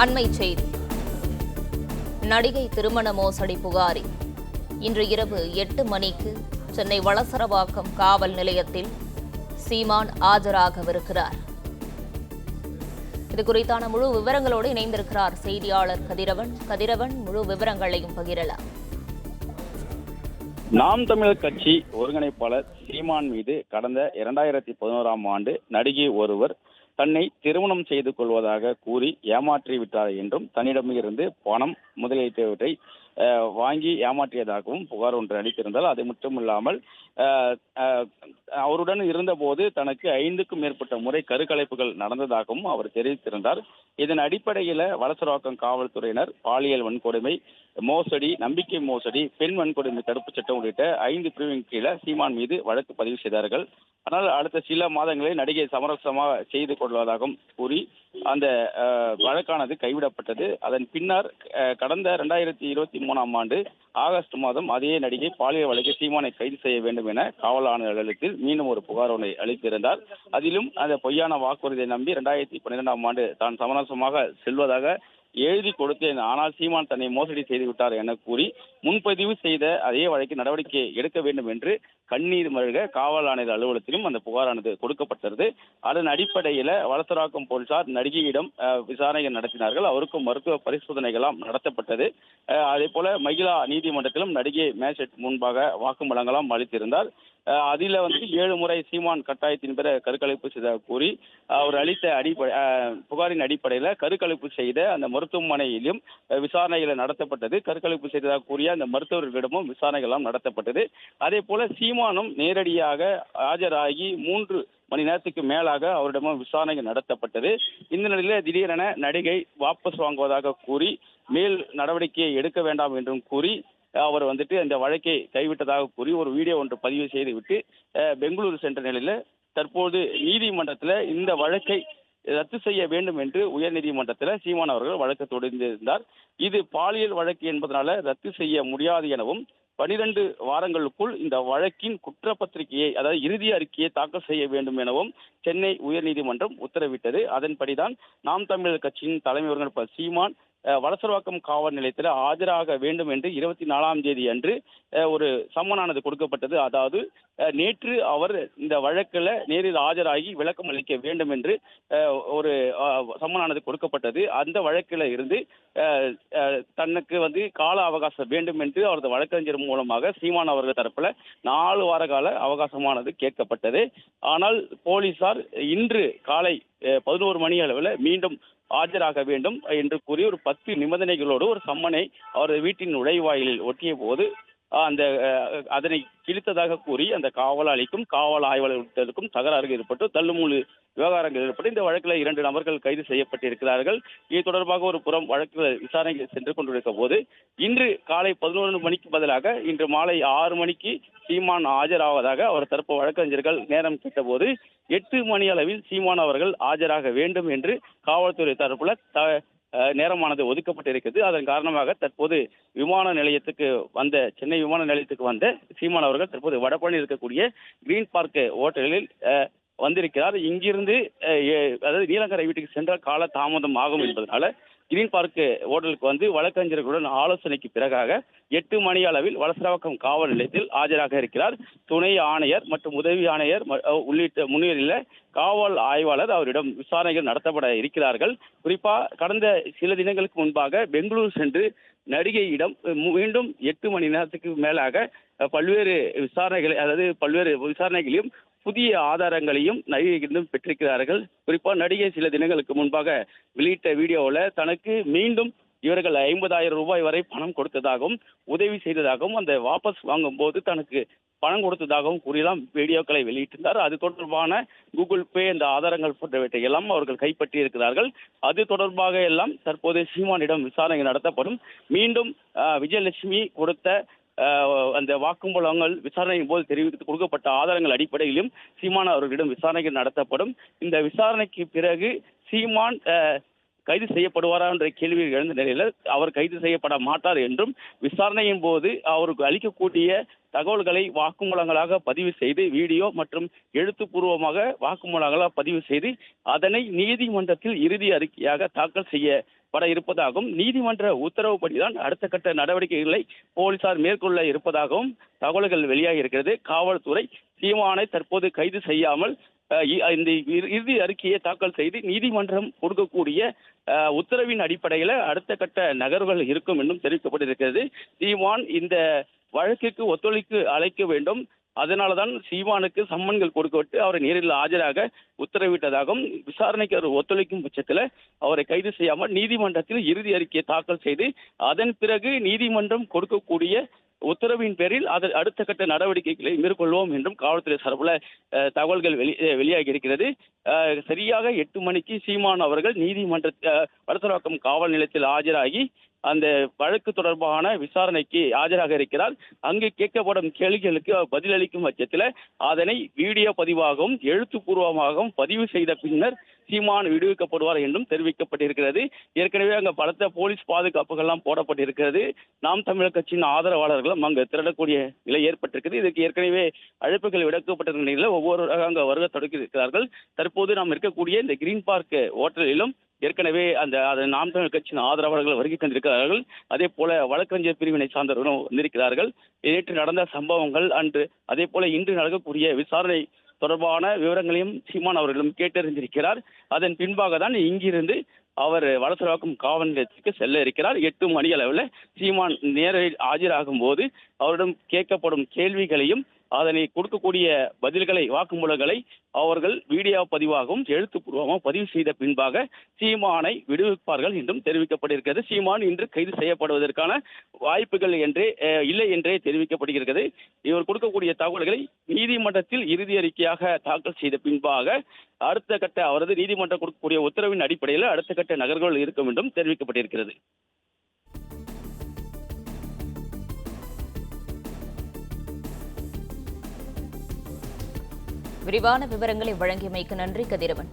அண்மை செய்தி. நடிகை திருமண மோசடி புகாரில் இன்று இரவு 8 மணிக்கு சென்னை வளசரவாக்கம் காவல் நிலையத்தில் சீமான் ஆஜராகவிருக்கிறார். இதுகுறித்தான முழு விவரங்களோடு இணைந்திருக்கிறார் செய்தியாளர் கதிரவன். கதிரவன், முழு விவரங்களையும் பகிரலாம். நாம் தமிழர் கட்சி ஒருங்கிணைப்பாளர் சீமான் மீது கடந்த 2011ஆம் ஆண்டு நடிகை ஒருவர் தன்னை திருமணம் செய்து கொள்வதாக கூறி ஏமாற்றி விட்டார் என்றும், தன்னிடமிருந்து பணம் முதலீட்டை வாங்கி ஏமாற்றியதாகவும் புகார் ஒன்று அளித்திருந்தால், அது மட்டுமில்லாமல் அவருடன் இருந்தபோது தனக்கு 5க்கும் மேற்பட்ட முறை கருக்கலைப்புகள் நடந்ததாகவும் அவர் தெரிவித்திருந்தார். இதன் அடிப்படையில் வளசரவாக்கம் காவல்துறையினர் பாலியல் வன்கொடுமை, மோசடி, நம்பிக்கை மோசடி, பெண் வன்கொடுமை தடுப்புச் சட்டம் உள்ளிட்ட 5 பிரிவின் கீழே சீமான் மீது வழக்கு பதிவு செய்தார்கள். ஆனால் அடுத்த சில மாதங்களில் நடிகை சமரசமாக செய்து கொள்வதாகவும் கூறி அந்த வழக்கானது கைவிடப்பட்டது. அதன் பின்னர் கடந்த 2023ஆம் ஆண்டு ஆகஸ்ட் மாதம் அதே நடிகை பாலியல் வழக்கில் சீமானை கைது செய்ய வேண்டும் என காவல் ஆணையர்களுக்கு மீண்டும் ஒரு புகார் ஒன்றை அளித்திருந்தார். அதிலும் அந்த பொய்யான வாக்குறுதியை நம்பி 2012ஆம் ஆண்டு தான் சமரசமாக செல்வதாக எழுதி கொடுத்தேன், ஆனால் சீமான் தன்னை மோசடி செய்துவிட்டார் என கூறி முன்பதிவு செய்த அதே வழக்கில் நடவடிக்கை எடுக்க வேண்டும் என்று கண்ணீர் மல்க காவல் ஆணையர் அலுவலகத்திலும் அந்த புகாரானது கொடுக்கப்பட்டது. அதன் அடிப்படையில் வளசரவாக்கம் போலீசார் நடிகையிடம் விசாரணைகள் நடத்தினார்கள். அவருக்கும் மருத்துவ பரிசோதனைகளாம் நடத்தப்பட்டது. அதே போல மகிழா நீதிமன்றத்திலும் நடிகை மேஜிஸ்ட்ரேட் முன்பாக வாக்குமூலங்களாம் அளித்திருந்தார். அதில் 7 முறை சீமான் கட்டாயத்தின் பிற கருக்கலைப்பு செய்ததாக கூறி அவர் அளித்த புகாரின் அடிப்படையில் கருக்கலைப்பு செய்த அந்த மருத்துவமனையிலும் விசாரணைகள் நடத்தப்பட்டது. கருக்கலைப்பு செய்ததாக கூறிய அந்த மருத்துவர்களிடமும் விசாரணைகளாம் நடத்தப்பட்டது. அதே போல சீமானும் நேரடியாக ஆஜராகி 3 மணி நேரத்துக்கு மேலாக அவரிடமும் விசாரணைகள் நடத்தப்பட்டது. இந்த நிலையில் திடீரென நடிகை வாபஸ் வாங்குவதாக கூறி மேல் நடவடிக்கையை எடுக்க வேண்டாம் என்றும் கூறி அவர் இந்த வழக்கை கைவிட்டதாக கூறி ஒரு வீடியோ ஒன்று பதிவு செய்துவிட்டு பெங்களூரு சென்ற நிலையில் தற்போது நீதிமன்றத்தில் இந்த வழக்கை ரத்து செய்ய வேண்டும் என்று உயர்நீதிமன்றத்தில் சீமான் அவர்கள் வழக்கு தொடர்ந்திருந்தார். இது பாலியல் வழக்கு என்பதனால ரத்து செய்ய முடியாது எனவும் 12 வாரங்களுக்குள் இந்த வழக்கின் குற்றப்பத்திரிகையை, அதாவது இறுதி அறிக்கையை தாக்கல் செய்ய வேண்டும் எனவும் சென்னை உயர்நீதிமன்றம் உத்தரவிட்டது. அதன்படிதான் நாம் தமிழர் கட்சியின் தலைமை ஒருங்கிணைப்பாளர் சீமான் வளசரவாக்கம் காவல் நிலையத்தில் ஆஜராக வேண்டும் என்று 24ஆம் தேதி அன்று ஒரு சம்மனானது கொடுக்கப்பட்டது. அதாவது நேற்று அவர் இந்த வழக்கில் நேரில் ஆஜராகி விளக்கம் அளிக்க வேண்டும் என்று ஒரு சம்மனானது கொடுக்கப்பட்டது. அந்த வழக்கில் இருந்து தனக்கு கால அவகாசம் வேண்டும் என்று அவரது வழக்கறிஞர் மூலமாக சீமான் அவர்கள் தரப்பில் 4 வார கால அவகாசமானது கேட்கப்பட்டது. ஆனால் போலீசார் இன்று காலை 11 மணி அளவில் மீண்டும் ஆஜராக வேண்டும் என்று கூறி ஒரு 10 நிபந்தனைகளோடு ஒரு சம்மனை அவரது வீட்டின் நுழைவாயிலில் ஒட்டிய போது அதனை கிழித்ததாக கூறி அந்த காவலாளிக்கும் காவல் ஆய்வாளர்களுக்கும் தகராறு ஏற்பட்டு தள்ளுமுள்ளு விவகாரங்கள் ஏற்பட்டு இந்த வழக்கில் 2 நபர்கள் கைது செய்யப்பட்டிருக்கிறார்கள். இது தொடர்பாக ஒரு புறம் வழக்கு விசாரணை சென்று கொண்டிருக்க போது இன்று காலை 11 மணிக்கு பதிலாக இன்று மாலை 6 மணிக்கு சீமான் ஆஜராவதாக அவர் தரப்பு வழக்கறிஞர்கள் நேரம் கேட்டபோது 8 மணி அளவில் சீமான் அவர்கள் ஆஜராக வேண்டும் என்று காவல்துறை தரப்புல நேரமானது ஒதுக்கப்பட்டிருக்கிறது. அதன் காரணமாக தற்போது சென்னை விமான நிலையத்துக்கு வந்த சீமான் அவர்கள் தற்போது வடபழனி இருக்கக்கூடிய கிரீன் பார்க் ஹோட்டலில் வந்திருக்கிறார். இங்கிருந்து அதாவது நீலங்கரை வீட்டுக்கு சென்றால் கால தாமதம் ஆகும் என்பதனால கிரீன் பார்க் ஹோட்டலுக்கு வழக்கறிஞர்களுடன் ஆலோசனைக்கு பிறகாக 8 மணி அளவில் வளசரவாக்கம் காவல் நிலையத்தில் ஆஜராக இருக்கிறார். துணை ஆணையர் மற்றும் உதவி ஆணையர் உள்ளிட்ட முன்னிலையில் காவல் ஆய்வாளர் அவரிடம் விசாரணைகள் நடத்தப்பட இருக்கிறார்கள். குறிப்பாக கடந்த சில தினங்களுக்கு முன்பாக பெங்களூரு சென்று நடிகையிடம் மீண்டும் 8 மணி நேரத்துக்கு மேலாக பல்வேறு விசாரணைகளையும் புதிய ஆதாரங்களையும் நடிகையிடம் பெற்றிருக்கிறார்கள். குறிப்பாக நடிகை சில தினங்களுக்கு முன்பாக வெளியிட்ட வீடியோவில் தனக்கு மீண்டும் இவர்கள் 50,000 ரூபாய் வரை பணம் கொடுத்ததாகவும் உதவி செய்ததாகவும் அந்த வாபஸ் வாங்கும் போது தனக்கு பணம் கொடுத்ததாகவும் கூறியெல்லாம் வீடியோக்களை வெளியிட்டிருந்தார். அது தொடர்பான கூகுள் பே இந்த ஆதாரங்கள் போன்றவற்றை எல்லாம் அவர்கள் கைப்பற்றி இருக்கிறார்கள். அது தொடர்பாக எல்லாம் தற்போது சீமானிடம் விசாரணை நடத்தப்படும். மீண்டும் விஜயலட்சுமி கொடுத்த அந்த வாக்குமூலங்கள் விசாரணையின் போது தெரிவித்து கொடுக்கப்பட்ட ஆதாரங்கள் அடிப்படையிலும் சீமான் அவர்களிடம் விசாரணைகள் நடத்தப்படும். இந்த விசாரணைக்கு பிறகு சீமான் கைது செய்யப்படுவாரா என்ற கேள்வி எழுந்த நிலையில் அவர் கைது செய்யப்பட மாட்டார் என்றும், விசாரணையின் போது அவருக்கு அளிக்கக்கூடிய தகவல்களை வாக்குமூலங்களாக பதிவு செய்து, வீடியோ மற்றும் எழுத்துப்பூர்வமாக வாக்குமூலங்களாக பதிவு செய்து அதனை நீதிமன்றத்தில் இறுதி அறிக்கையாக தாக்கல் செய்யப்பட இருப்பதாகவும், நீதிமன்ற உத்தரவுப்படிதான் அடுத்த கட்ட நடவடிக்கைகளை போலீசார் மேற்கொள்ள இருப்பதாகவும் தகவல்கள் வெளியாகி இருக்கிறது. காவல்துறை சீமானை தற்போது கைது செய்யாமல் இந்த இறுதி அறிக்கையை தாக்கல் செய்து நீதிமன்றம் கொடுக்கக்கூடிய உத்தரவின் அடிப்படையில் அடுத்த கட்ட நகர்வுகள் இருக்கும் என்றும் தெரிவிக்கப்பட்டிருக்கிறது. சீமான் இந்த வழக்கிற்கு ஒத்துழைப்பு அளிக்க வேண்டும், அதனால்தான் சீமானுக்கு சம்மன்கள் கொடுக்கப்பட்டு அவரை நேரில் ஆஜராக உத்தரவிட்டதாகவும், விசாரணைக்கு அவர் ஒத்துழைக்கும் பட்சத்தில் அவரை கைது செய்யாமல் நீதிமன்றத்தில் இறுதி அறிக்கையை தாக்கல் செய்து அதன் பிறகு நீதிமன்றம் கொடுக்கக்கூடிய உத்தரவின் பேரில் அடுத்த கட்ட நடவடிக்கைகளை மேற்கொள்வோம் என்றும் காவல்துறை சார்பில் தகவல்கள் வெளியாகி இருக்கிறது. சரியாக 8 மணிக்கு சீமான் அவர்கள் நீதிமன்ற வளசரவாக்கம் காவல் நிலையத்தில் ஆஜராகி அந்த வழக்கு தொடர்பான விசாரணைக்கு ஆஜராக இருக்கிறார். அங்கு கேட்கப்படும் கேள்விகளுக்கு பதிலளிக்கும் பட்சத்தில் அதனை வீடியோ பதிவாகவும் எழுத்துப்பூர்வமாகவும் பதிவு செய்த பின்னர் சீமான் விடுவிக்கப்படுவார் என்றும் தெரிவிக்கப்பட்டிருக்கிறது. ஏற்கனவே அங்கு பலத்த போலீஸ் பாதுகாப்புகள்லாம் போடப்பட்டிருக்கிறது. நாம் தமிழர் கட்சியின் ஆதரவாளர்களும் அங்கு திரளக்கூடிய நிலை ஏற்பட்டிருக்கிறது. இதற்கு ஏற்கனவே அழைப்புகள் விடுக்கப்பட்டிருக்கிற நிலையில் ஒவ்வொருவராக அங்கு வருகை தொடங்கி இருக்கிறார்கள். தற்போது நாம் இருக்கக்கூடிய இந்த கிரீன் பார்க் ஹோட்டலிலும் ஏற்கனவே அந்த நாம் தமிழர் கட்சியின் ஆதரவாளர்கள் வருகை தந்திருக்கிறார்கள். அதே போல வழக்கறிஞர் பிரிவினை சார்ந்தவர்களும் வந்திருக்கிறார்கள். நேற்று நடந்த சம்பவங்கள் அன்று அதே போல இன்று நடக்கக்கூடிய விசாரணை தொடர்பான விவரங்களையும் சீமான் அவர்களும் கேட்டறிந்திருக்கிறார். அதன் பின்பாக தான் இங்கிருந்து அவர் வளசரவாக்கம் காவல் நிலையத்திற்கு செல்ல இருக்கிறார். 8 மணி அளவில் சீமான் நேரில் ஆஜராகும் போது அவரிடம் கேட்கப்படும் கேள்விகளையும் அதனை கொடுக்கக்கூடிய பதில்களை வாக்குமூலங்களை அவர்கள் வீடியோ பதிவாகவும் எழுத்துப்பூர்வமாக பதிவு செய்த பின்பாக சீமானை விடுவிப்பார்கள் என்றும் தெரிவிக்கப்பட்டிருக்கிறது. சீமான் இன்று கைது செய்யப்படுவதற்கான வாய்ப்புகள் இல்லை என்றே தெரிவிக்கப்படுகிறது. இவர் கொடுக்கக்கூடிய தகவல்களை நீதிமன்றத்தில் இறுதி அறிக்கையாக தாக்கல் செய்த பின்பாக அடுத்த கட்ட அவரது நீதிமன்றம் கொடுக்கக்கூடிய உத்தரவின் அடிப்படையில் அடுத்த கட்ட நகர்வுகள் இருக்கும் என்றும் தெரிவிக்கப்பட்டிருக்கிறது. விரிவான விவரங்களை வழங்கியமைக்கு நன்றி கதிரவன்.